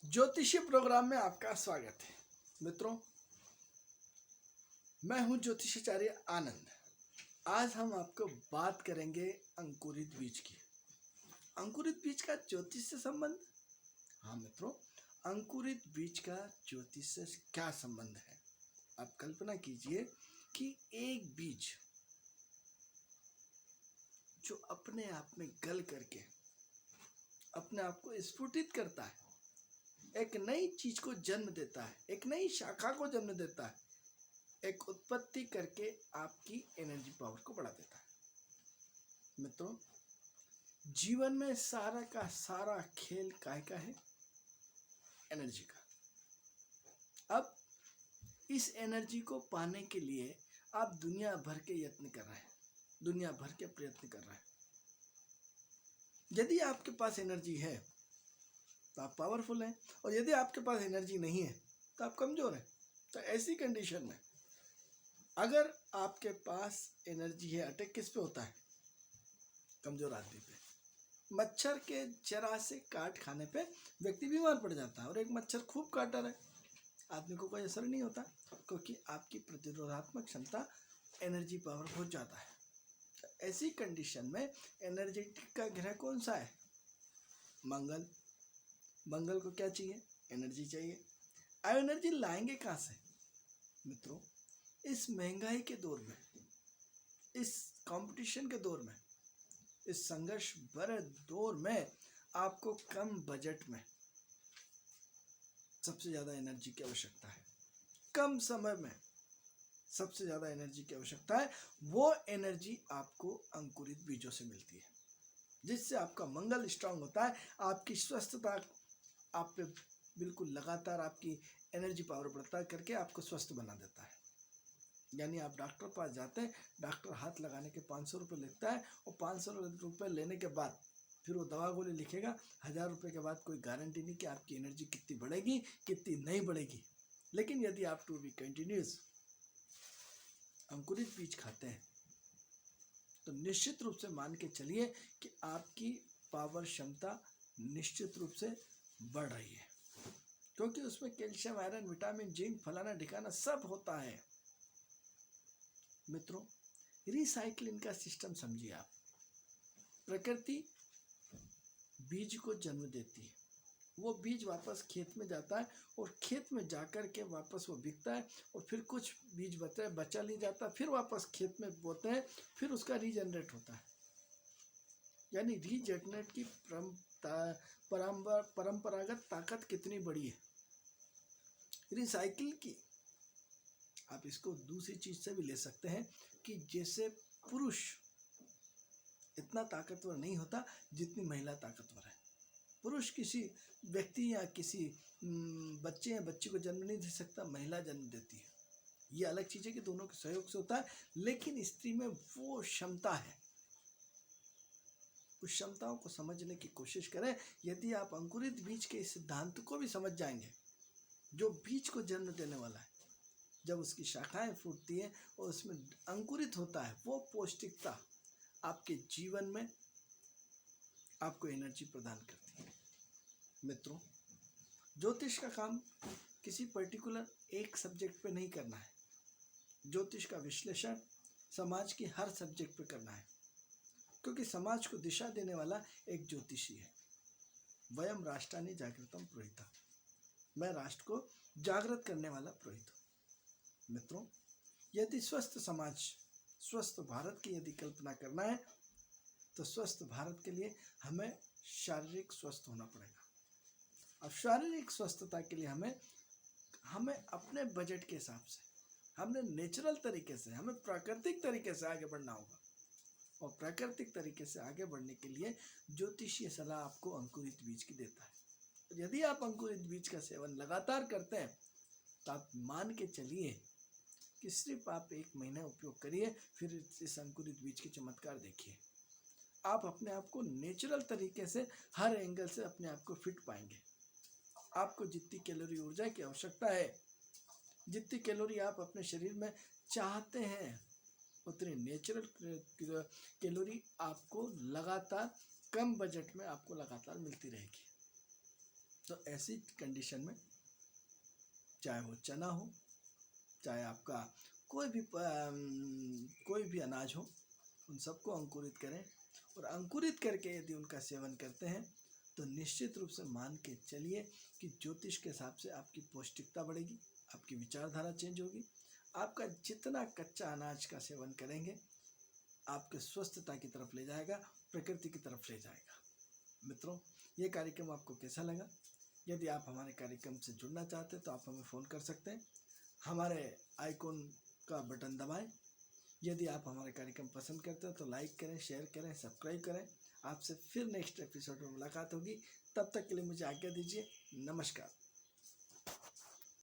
ज्योतिषीय प्रोग्राम में आपका स्वागत है। मित्रों, मैं हूं ज्योतिषाचार्य आनंद। आज हम आपको बात करेंगे अंकुरित बीज की। अंकुरित बीज का ज्योतिष से संबंध। हाँ मित्रों, अंकुरित बीज का ज्योतिष से क्या संबंध है। आप कल्पना कीजिए कि एक बीज जो अपने आप में गल करके अपने आप को स्फुटित करता है, एक नई चीज को जन्म देता है, एक नई शाखा को जन्म देता है, एक उत्पत्ति करके आपकी एनर्जी पावर को बढ़ा देता है। मित्रों, जीवन में सारा का सारा खेल काय का है? एनर्जी का। अब इस एनर्जी को पाने के लिए आप दुनिया भर के यत्न कर रहे हैं, दुनिया भर के प्रयत्न कर रहे हैं। यदि आपके पास एनर्जी है तो आप पावरफुल हैं, और यदि आपके पास एनर्जी नहीं है तो आप कमजोर हैं। तो ऐसी कंडीशन में अगर आपके पास एनर्जी है, अटैक किस पे होता है? कमजोर आदमी पे। मच्छर के जरा से काट खाने पे व्यक्ति बीमार पड़ जाता है, और एक मच्छर खूब काटा रहे, आदमी को कोई असर नहीं होता, क्योंकि आपकी प्रतिरोधात्मक क्षमता, एनर्जी पावर बहुत ज़्यादा है। तो ऐसी कंडीशन में एनर्जेटिक का ग्रह कौन सा है? मंगल। मंगल को क्या चाहिए? एनर्जी चाहिए। अब एनर्जी लाएंगे कहाँ से? मित्रों, इस महंगाई के दौर में, इस कंपटीशन के दौर में, इस संघर्ष भरे दौर में आपको कम बजट में सबसे ज्यादा एनर्जी की आवश्यकता है। कम समय में सबसे ज्यादा एनर्जी की आवश्यकता है। वो एनर्जी आपको अंकुरित बीजों से मिलती है, जिससे आपका मंगल स्ट्रांग होता है, आपकी स्वस्थता आप पे बिल्कुल लगातार आपकी एनर्जी पावर बढ़ता करके आपको स्वस्थ बना देता है। यानी आप डॉक्टर पास जाते हैं, डॉक्टर हाथ लगाने के 500 रुपये लेता है, और 500 रुपये लेने के बाद फिर वो दवा गोली लिखेगा। 1000 रुपये के बाद कोई गारंटी नहीं कि आपकी एनर्जी कितनी बढ़ेगी, कितनी नहीं बढ़ेगी। लेकिन यदि आप टू बी कंटिन्यूस अंकुरित बीज खाते हैं तो निश्चित रूप से मान के चलिए कि आपकी पावर क्षमता निश्चित रूप से बढ़ रही है, क्योंकि उसमें कैल्शियम, आयरन, विटामिन, जिंक, फलाना ढिकाना सब होता है। मित्रों, रिसाइक्लिंग का सिस्टम समझिए आप। प्रकृति बीज को जन्म देती है, वो बीज वापस खेत में जाता है, और खेत में जाकर के वापस वो बिकता है, और फिर कुछ बीज बचा नहीं जाता, फिर वापस खेत में बोते हैं, फिर उसका रीजनरेट होता है। यानी रीजनरेट की परंपरागत ताकत कितनी बड़ी है। रिसाइकिल की आप इसको दूसरी चीज से भी ले सकते हैं कि जैसे पुरुष इतना ताकतवर नहीं होता जितनी महिला ताकतवर है। पुरुष किसी व्यक्ति या किसी बच्चे या बच्ची को जन्म नहीं दे सकता, महिला जन्म देती है। ये अलग चीज है कि दोनों के सहयोग से होता है, लेकिन स्त्री में वो क्षमता है। उस क्षमताओं को समझने की कोशिश करें। यदि आप अंकुरित बीज के इस सिद्धांत को भी समझ जाएंगे, जो बीज को जन्म देने वाला है, जब उसकी शाखाएं फूटती हैं और उसमें अंकुरित होता है, वो पौष्टिकता आपके जीवन में आपको एनर्जी प्रदान करती है। मित्रों, ज्योतिष का काम किसी पर्टिकुलर एक सब्जेक्ट पे नहीं करना है। ज्योतिष का विश्लेषण समाज की हर सब्जेक्ट पे करना है, क्योंकि समाज को दिशा देने वाला एक ज्योतिषी है। वयम राष्ट्रानि जागृतम पुरोहिता, मैं राष्ट्र को जागृत करने वाला पुरोहित हूँ। मित्रों, यदि स्वस्थ समाज, स्वस्थ भारत की यदि कल्पना करना है, तो स्वस्थ भारत के लिए हमें शारीरिक स्वस्थ होना पड़ेगा। अब शारीरिक स्वस्थता के लिए हमें अपने बजट के हिसाब से, हमने नेचुरल तरीके से, हमें प्राकृतिक तरीके से आगे बढ़ना होगा। और प्राकृतिक तरीके से आगे बढ़ने के लिए ज्योतिषीय सलाह आपको अंकुरित बीज की देता है। यदि आप अंकुरित बीज का सेवन लगातार करते हैं तो आप मान के चलिए कि सिर्फ आप 1 महीना उपयोग करिए, फिर इस अंकुरित बीज के चमत्कार देखिए। आप अपने आप को नेचुरल तरीके से हर एंगल से अपने आप को फिट पाएंगे। आपको जितनी कैलोरी ऊर्जा की आवश्यकता है, जितनी कैलोरी आप अपने शरीर में चाहते हैं, उतनी नेचुरल कैलोरी आपको लगातार कम बजट में आपको लगातार मिलती रहेगी। तो ऐसी कंडीशन में चाहे वो चना हो, चाहे आपका कोई भी अनाज हो, उन सबको अंकुरित करें और अंकुरित करके यदि उनका सेवन करते हैं तो निश्चित रूप से मान के चलिए कि ज्योतिष के हिसाब से आपकी पौष्टिकता बढ़ेगी, आपकी विचारधारा चेंज होगी। आपका जितना कच्चा अनाज का सेवन करेंगे आपके स्वस्थता की तरफ ले जाएगा, प्रकृति की तरफ ले जाएगा। मित्रों, ये कार्यक्रम आपको कैसा लगा? यदि आप हमारे कार्यक्रम से जुड़ना चाहते हैं तो आप हमें फ़ोन कर सकते हैं, हमारे आइकॉन का बटन दबाएं। यदि आप हमारे कार्यक्रम पसंद करते हैं तो लाइक करें, शेयर करें, सब्सक्राइब करें। आपसे फिर नेक्स्ट एपिसोड में मुलाकात होगी, तब तक के लिए मुझे आज्ञा दीजिए। नमस्कार।